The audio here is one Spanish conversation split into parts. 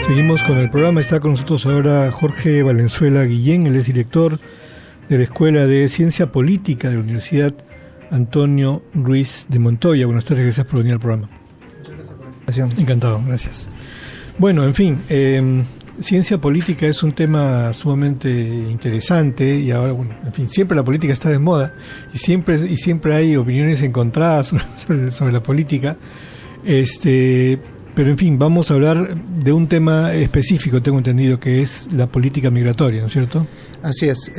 Seguimos con el programa. Está con nosotros ahora Jorge Valenzuela Guillén. Él es director de la Escuela de Ciencia Política de la Universidad Antonio Ruiz de Montoya. Buenas tardes, gracias por venir al programa. Muchas gracias por la invitación. Encantado, gracias. Bueno, en fin, ciencia política es un tema sumamente interesante y ahora, bueno, en fin, siempre la política está de moda y siempre hay opiniones encontradas sobre la política. Pero en fin, vamos a hablar de un tema específico, tengo entendido, que es la política migratoria, ¿no es cierto? Así es.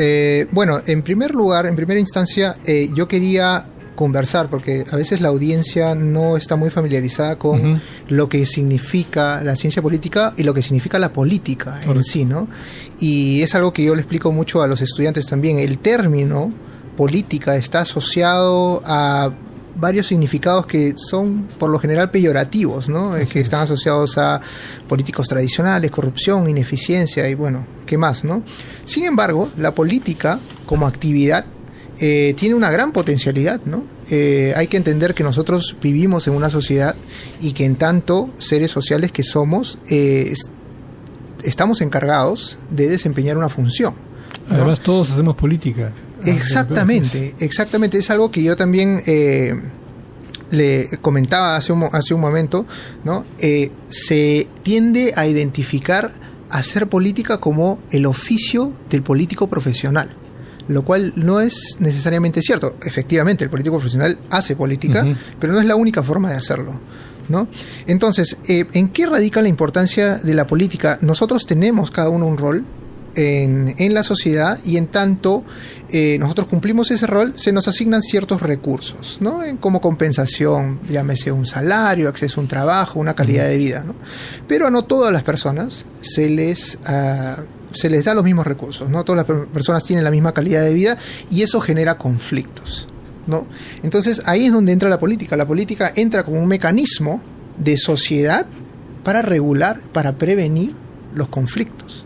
Bueno, en primer lugar, en primera instancia, yo quería conversar, porque a veces la audiencia no está muy familiarizada con lo que significa la ciencia política y lo que significa la política en sí, ¿no? Y es algo que yo le explico mucho a los estudiantes también. El término política está asociado a varios significados que son por lo general peyorativos, ¿no? Que están asociados a políticos tradicionales, corrupción, ineficiencia y bueno, ¿qué más, no? Sin embargo, la política como actividad tiene una gran potencialidad, ¿no? Hay que entender que nosotros vivimos en una sociedad y que en tanto seres sociales que somos, estamos encargados de desempeñar una función, ¿no? Además, todos hacemos política. Exactamente. Es algo que yo también le comentaba hace un momento, ¿no? Se tiende a identificar hacer política como el oficio del político profesional, lo cual no es necesariamente cierto. Efectivamente, el político profesional hace política, pero no es la única forma de hacerlo, ¿no? Entonces, ¿en qué radica la importancia de la política? Nosotros tenemos cada uno un rol en la sociedad y en tanto nosotros cumplimos ese rol, se nos asignan ciertos recursos, ¿no? Como compensación, llámese un salario, acceso a un trabajo, una calidad de vida, ¿no? Pero a no todas las personas se les da los mismos recursos, no todas las personas tienen la misma calidad de vida y eso genera conflictos, ¿no? Entonces ahí es donde entra la política. La política entra como un mecanismo de sociedad para regular, para prevenir los conflictos,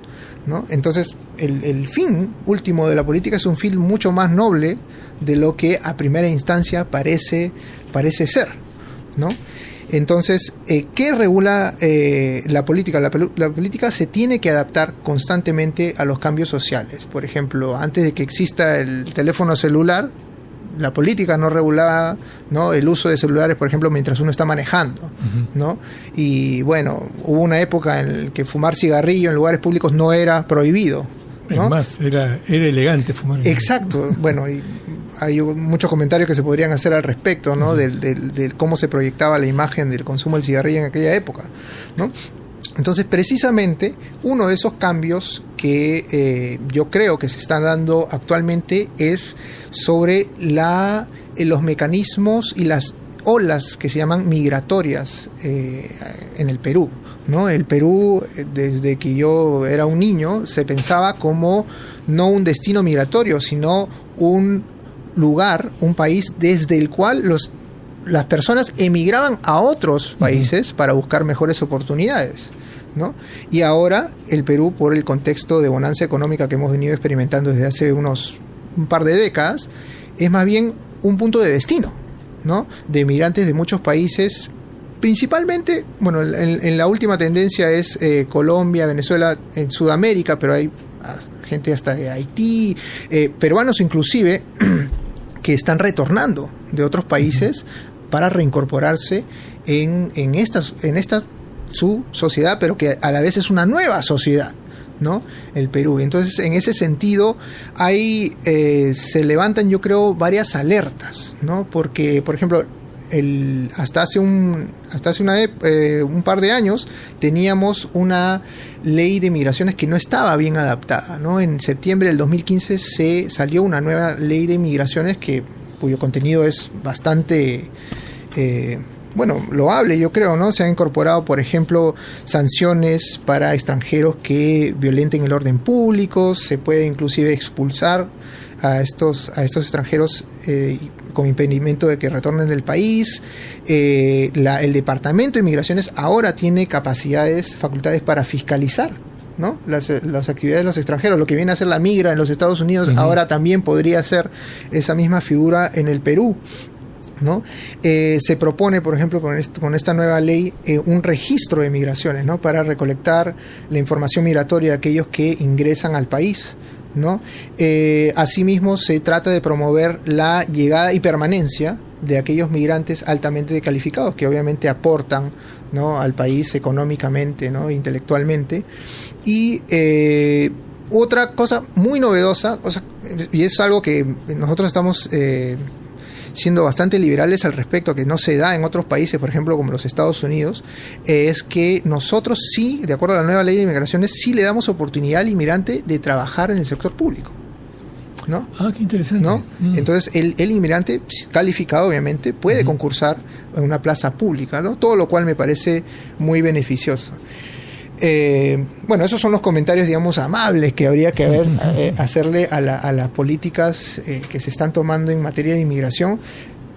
¿no? Entonces el fin último de la política es un fin mucho más noble de lo que a primera instancia parece ser, ¿no? Entonces, ¿qué regula la política? La política se tiene que adaptar constantemente a los cambios sociales. Por ejemplo, antes de que exista el teléfono celular, la política no regulaba, ¿no?, el uso de celulares, por ejemplo, mientras uno está manejando, ¿no? Y bueno, hubo una época en la que fumar cigarrillo en lugares públicos no era prohibido, ¿no? Es más, era elegante fumar. Exacto. Bueno, y hay muchos comentarios que se podrían hacer al respecto, ¿no? De cómo se proyectaba la imagen del consumo del cigarrillo en aquella época, ¿no? Entonces, precisamente, uno de esos cambios que yo creo que se están dando actualmente es sobre los mecanismos y las olas que se llaman migratorias en el Perú, ¿no? El Perú, desde que yo era un niño, se pensaba como no un destino migratorio, sino un lugar, un país desde el cual las personas emigraban a otros países para buscar mejores oportunidades, ¿no? Y ahora el Perú, por el contexto de bonanza económica que hemos venido experimentando desde hace un par de décadas, es más bien un punto de destino, ¿no?, de migrantes de muchos países, principalmente, bueno, en la última tendencia es Colombia, Venezuela, en Sudamérica, pero hay gente hasta de Haití, peruanos inclusive, que están retornando de otros países para reincorporarse en esta su sociedad, pero que a la vez es una nueva sociedad, ¿no?, el Perú. Entonces, en ese sentido, se levantan, yo creo, varias alertas, ¿no? Porque, por ejemplo, hasta hace un par de años teníamos una ley de migraciones que no estaba bien adaptada, ¿no? En septiembre del 2015 se salió una nueva ley de migraciones cuyo contenido es bastante loable, yo creo, ¿no? Se han incorporado, por ejemplo, sanciones para extranjeros que violenten el orden público, se puede inclusive expulsar a estos extranjeros con impedimento de que retornen del país. El Departamento de Migraciones ahora tiene facultades para fiscalizar, ¿no?, las actividades de los extranjeros. Lo que viene a ser la migra en los Estados Unidos ahora también podría ser esa misma figura en el Perú. ¿no? Se propone, por ejemplo, con esta nueva ley, un registro de migraciones, ¿no? Para recolectar la información migratoria de aquellos que ingresan al país, ¿no? Asimismo, se trata de promover la llegada y permanencia de aquellos migrantes altamente calificados, que obviamente aportan, ¿no? Al país económicamente, ¿no? Intelectualmente. Y otra cosa muy novedosa, y es algo que nosotros estamos siendo bastante liberales al respecto, que no se da en otros países, por ejemplo, como los Estados Unidos, es que nosotros sí, de acuerdo a la nueva ley de inmigraciones, sí le damos oportunidad al inmigrante de trabajar en el sector público, ¿no? Ah, qué interesante. ¿No? Entonces, el inmigrante calificado, obviamente, puede concursar en una plaza pública, ¿no? Todo lo cual me parece muy beneficioso. Bueno, esos son los comentarios, digamos, amables que habría que hacerle a las políticas que se están tomando en materia de inmigración,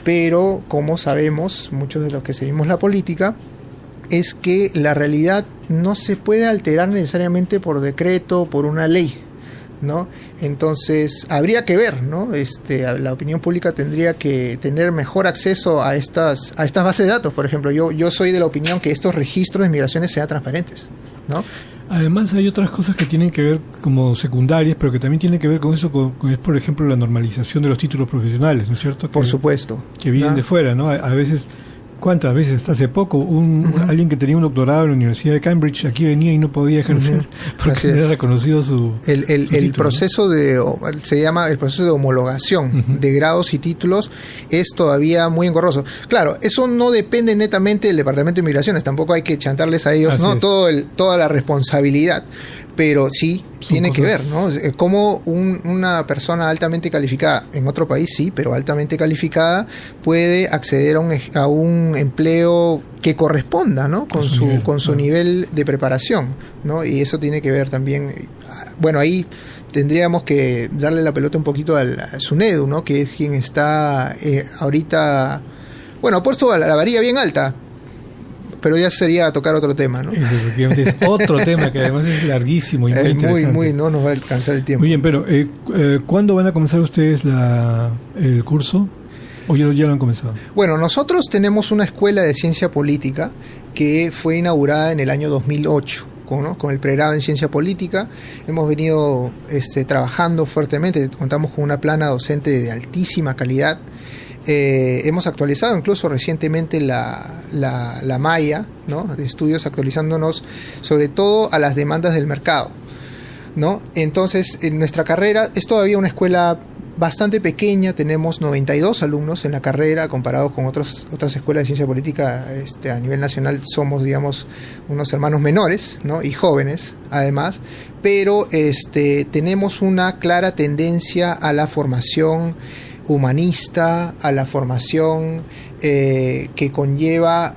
pero como sabemos, muchos de los que seguimos la política, es que la realidad no se puede alterar necesariamente por decreto, por una ley, ¿no? Entonces habría que ver, ¿no? La opinión pública tendría que tener mejor acceso a estas bases de datos. Por ejemplo, yo soy de la opinión que estos registros de migraciones sean transparentes, ¿no? Además hay otras cosas que tienen que ver como secundarias, pero que también tienen que ver con eso, es por ejemplo la normalización de los títulos profesionales, ¿no es cierto? Por supuesto. Que vienen de fuera, ¿no? A veces, ¿cuántas veces? Hasta hace poco, alguien que tenía un doctorado en la Universidad de Cambridge aquí venía y no podía ejercer porque no era reconocido su el proceso se llama el proceso de homologación de grados y títulos, es todavía muy engorroso. Claro, eso no depende netamente del Departamento de Migraciones, tampoco hay que chantarles a ellos, ¿no? Toda la responsabilidad, pero sí tiene que ver, ¿no? Cómo una persona altamente calificada en otro país, sí, pero altamente calificada, puede acceder a un empleo que corresponda, ¿no? Con su nivel de preparación, ¿no? Y eso tiene que ver también, bueno, ahí tendríamos que darle la pelota un poquito a SUNEDU, ¿no? Que es quien está ahorita, bueno, ha puesto la varilla bien alta, pero ya sería tocar otro tema, ¿no? Efectivamente, es otro tema que además es larguísimo y muy interesante. No nos va a alcanzar el tiempo. Muy bien, pero ¿cuándo van a comenzar ustedes el curso? ¿O ya lo han comenzado? Bueno, nosotros tenemos una escuela de ciencia política que fue inaugurada en el año 2008, ¿no? Con el pregrado en ciencia política. Hemos venido trabajando fuertemente, contamos con una plana docente de altísima calidad. Hemos actualizado incluso recientemente la malla, ¿no? De estudios, actualizándonos sobre todo a las demandas del mercado, ¿no? Entonces, en nuestra carrera es todavía una escuela bastante pequeña, tenemos 92 alumnos en la carrera, comparado con otras escuelas de ciencia política a nivel nacional. Somos, digamos, unos hermanos menores, ¿no? Y jóvenes, además, pero tenemos una clara tendencia a la formación humanista, a la formación que conlleva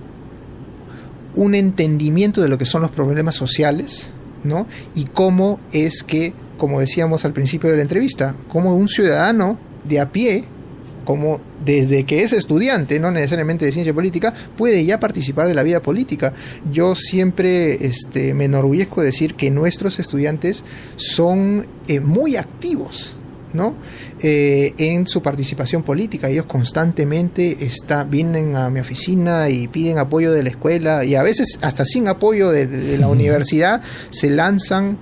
un entendimiento de lo que son los problemas sociales, ¿no? Y cómo es que, como decíamos al principio de la entrevista, como un ciudadano de a pie, como desde que es estudiante, no necesariamente de ciencia política, puede ya participar de la vida política. Yo siempre me enorgullezco de decir que nuestros estudiantes son muy activos, ¿no? En su participación política. Ellos constantemente vienen a mi oficina y piden apoyo de la escuela, y a veces hasta sin apoyo de la universidad se lanzan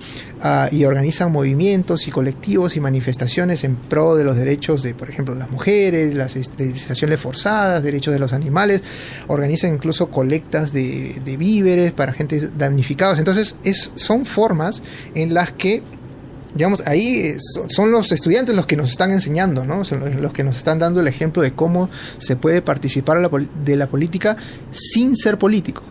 y organizan movimientos y colectivos y manifestaciones en pro de los derechos de, por ejemplo, las mujeres, las esterilizaciones forzadas, derechos de los animales. Organizan incluso colectas de víveres para gente damnificados. Entonces son formas en las que, digamos, ahí son los estudiantes los que nos están enseñando, ¿no? Son los que nos están dando el ejemplo de cómo se puede participar de la política sin ser político.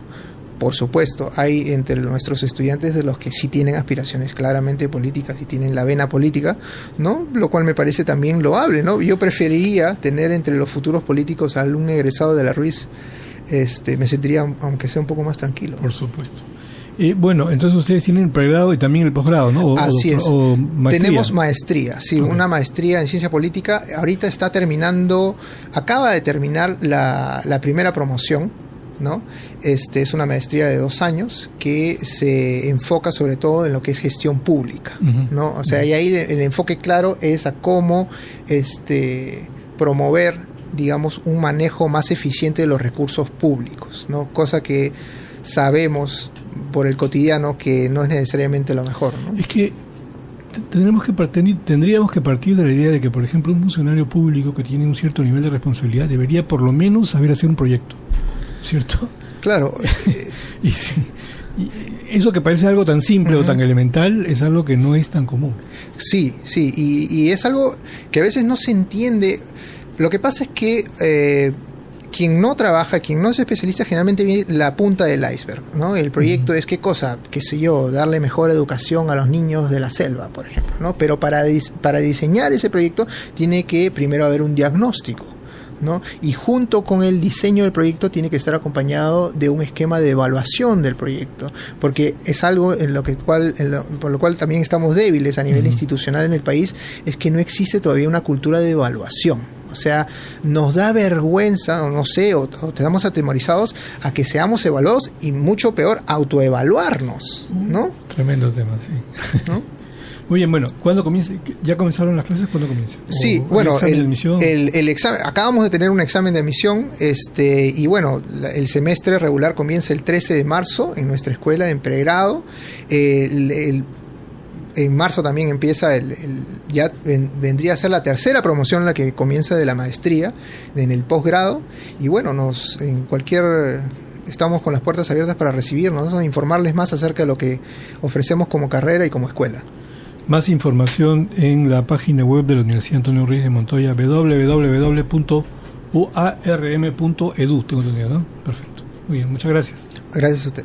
Por supuesto, hay entre nuestros estudiantes de los que sí tienen aspiraciones claramente políticas y tienen la vena política, ¿no? Lo cual me parece también loable, ¿no? Yo preferiría tener entre los futuros políticos a algún egresado de la Ruiz. Me sentiría, aunque sea un poco más tranquilo. Por supuesto. Bueno, entonces ustedes tienen el pregrado y también el posgrado, ¿no? Así es. Maestría. Tenemos maestría, sí, okay. Una maestría en ciencia política. Ahorita acaba de terminar la primera promoción, ¿no? Es una maestría de 2 años que se enfoca sobre todo en lo que es gestión pública, ¿no? O sea, y ahí el enfoque claro es a cómo promover digamos, un manejo más eficiente de los recursos públicos, ¿no? Cosa que sabemos por el cotidiano que no es necesariamente lo mejor, ¿no? Es que tendríamos que partir de la idea de que, por ejemplo, un funcionario público que tiene un cierto nivel de responsabilidad debería por lo menos saber hacer un proyecto, ¿cierto? Claro. y eso que parece algo tan simple o tan elemental es algo que no es tan común. Sí, y es algo que a veces no se entiende. Lo que pasa es que quien no trabaja, quien no es especialista, generalmente viene la punta del iceberg, ¿no? El proyecto es, ¿qué cosa? Qué sé yo, darle mejor educación a los niños de la selva, por ejemplo, ¿no? Pero para diseñar ese proyecto tiene que primero haber un diagnóstico, ¿no? Y junto con el diseño del proyecto tiene que estar acompañado de un esquema de evaluación del proyecto, porque es algo por lo cual también estamos débiles a nivel institucional en el país, es que no existe todavía una cultura de evaluación. O sea, nos da vergüenza, o no sé, o estamos atemorizados a que seamos evaluados y mucho peor, autoevaluarnos, ¿no? Tremendo tema, sí. ¿No? Muy bien, bueno, ¿cuándo comienza? ¿Ya comenzaron las clases? ¿Cuándo comienza? Sí, bueno, el examen, acabamos de tener un examen de admisión, y bueno, el semestre regular comienza el 13 de marzo en nuestra escuela en pregrado. En marzo también empieza ya vendría a ser la tercera promoción la que comienza de la maestría en el posgrado, y bueno, estamos con las puertas abiertas para recibirnos, a informarles más acerca de lo que ofrecemos como carrera y como escuela. Más información en la página web de la Universidad Antonio Ruiz de Montoya, www.uarm.edu, tengo entendido, ¿no? Perfecto. Muy bien, muchas gracias. Gracias a usted.